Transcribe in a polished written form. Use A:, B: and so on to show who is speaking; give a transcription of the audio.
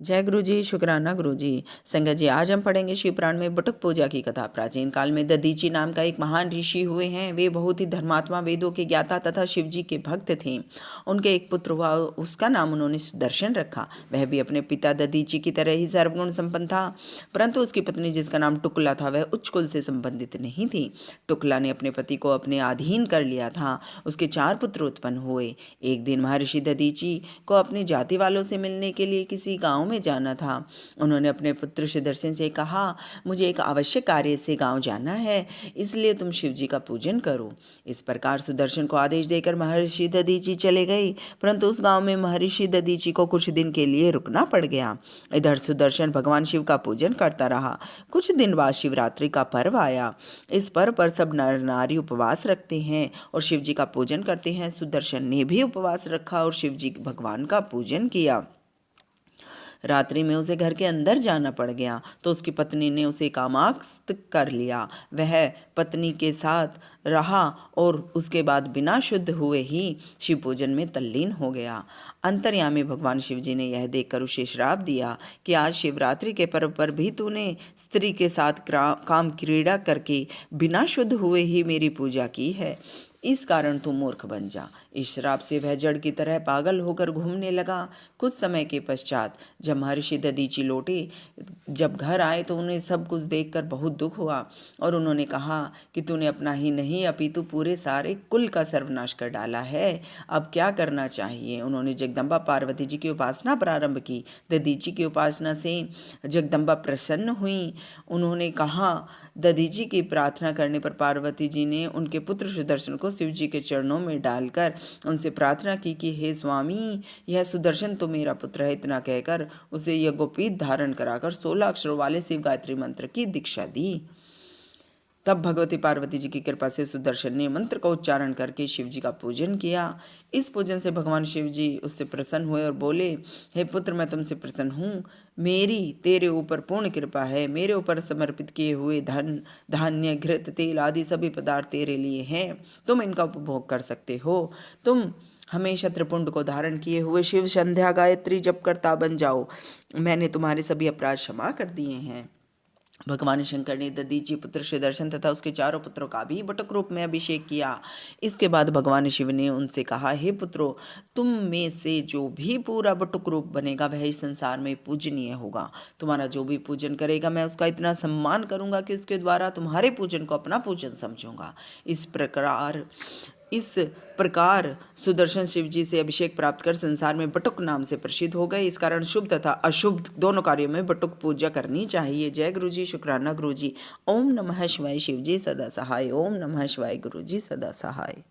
A: जय गुरु जी, शुक्राना गुरु जी। संगत जी, आज हम पढ़ेंगे शिव पुराण में बटुक पूजा की कथा। प्राचीन काल में दधीची नाम का एक महान ऋषि हुए हैं। वे बहुत ही धर्मात्मा, वेदों के ज्ञाता तथा शिव जी के भक्त थे। उनके एक पुत्र हुआ, उसका नाम उन्होंने सुदर्शन रखा। वह भी अपने पिता दधीची की तरह ही सर्वगुण संपन्न था, परंतु उसकी पत्नी, जिसका नाम टुकला था, वह उच्च कुल से संबंधित नहीं थी। टुकला ने अपने पति को अपने अधीन कर लिया था। उसके 4 पुत्र उत्पन्न हुए। एक दिन महर्षि दधीची को अपनी जाति वालों से मिलने के लिए किसी गांव में जाना था। उन्होंने अपने पुत्र सुदर्शन से कहा, मुझे एक आवश्यक कार्य से गांव जाना है, इसलिए तुम शिव जी का पूजन करो। इस प्रकार सुदर्शन को आदेश देकर महर्षि दधीची चले गए, परंतु उस गांव में महर्षि दधीची को कुछ दिन के लिए रुकना पड़ गया। इधर सुदर्शन भगवान शिव का पूजन करता रहा। कुछ दिन बाद शिवरात्रि का पर्व आया। इस पर्व पर सब नर नारी उपवास रखते हैं और शिव जी का पूजन करते हैं। सुदर्शन ने भी उपवास रखा और शिव जी भगवान का पूजन किया। रात्रि में उसे घर के अंदर जाना पड़ गया तो उसकी पत्नी ने उसे कामास्त कर लिया। वह पत्नी के साथ रहा और उसके बाद बिना शुद्ध हुए ही शिव पूजन में तल्लीन हो गया। अंतर्यामी भगवान शिव जी ने यह देखकर उसे श्राप दिया कि आज शिवरात्रि के पर्व पर भी तूने स्त्री के साथ काम क्रीड़ा करके बिना शुद्ध हुए ही मेरी पूजा की है, इस कारण तू मूर्ख बन जा। इस श्राप से वह जड़ की तरह पागल होकर घूमने लगा। कुछ समय के पश्चात जब महर्षि दधीची लौटे, जब घर आए तो उन्हें सब कुछ देखकर बहुत दुख हुआ और उन्होंने कहा कि तूने अपना ही नहीं अपितु पूरे सारे कुल का सर्वनाश कर डाला है। अब क्या करना चाहिए? उन्होंने जगदम्बा पार्वती जी की उपासना प्रारंभ की। दधीची की उपासना से जगदम्बा प्रसन्न हुई। उन्होंने कहा, दधीची की प्रार्थना करने पर पार्वती जी ने उनके पुत्र सुदर्शन को शिव जी के चरणों में डालकर उनसे प्रार्थना की कि हे स्वामी, यह सुदर्शन तो मेरा पुत्र है। इतना कहकर उसे यज्ञोपवीत धारण कराकर 16 अक्षरों वाले शिव गायत्री मंत्र की दीक्षा दी। तब भगवती पार्वती जी की कृपा से सुदर्शन ने मंत्र का उच्चारण करके शिव जी का पूजन किया। इस पूजन से भगवान शिव जी उससे प्रसन्न हुए और बोले, हे पुत्र, मैं तुमसे प्रसन्न हूँ। मेरी तेरे ऊपर पूर्ण कृपा है। मेरे ऊपर समर्पित किए हुए धन, धान्य, घृत, तेल आदि सभी पदार्थ तेरे लिए हैं। तुम इनका उपभोग कर सकते हो। तुम हमेशा त्रिपुंड को धारण किए हुए शिव संध्या गायत्री जप करता बन जाओ। मैंने तुम्हारे सभी अपराध क्षमा कर दिए हैं। भगवान शंकर ने दधीची पुत्र सुदर्शन तथा उसके 4 पुत्रों का भी बटुक रूप में अभिषेक किया। इसके बाद भगवान शिव ने उनसे कहा, हे पुत्रों, तुम में से जो भी पूरा बटुक रूप बनेगा वह इस संसार में पूजनीय होगा। तुम्हारा जो भी पूजन करेगा मैं उसका इतना सम्मान करूंगा कि उसके द्वारा तुम्हारे पूजन को अपना पूजन समझूंगा। इस प्रकार सुदर्शन शिव जी से अभिषेक प्राप्त कर संसार में बटुक नाम से प्रसिद्ध हो गए। इस कारण शुभ तथा अशुभ दोनों कार्यों में बटुक पूजा करनी चाहिए। जय गुरु जी, शुक्राना गुरु जी। ओम नमः शिवाय। शिव जी सदा सहाय। ओम नमः शिवाय। गुरु जी सदा सहाय।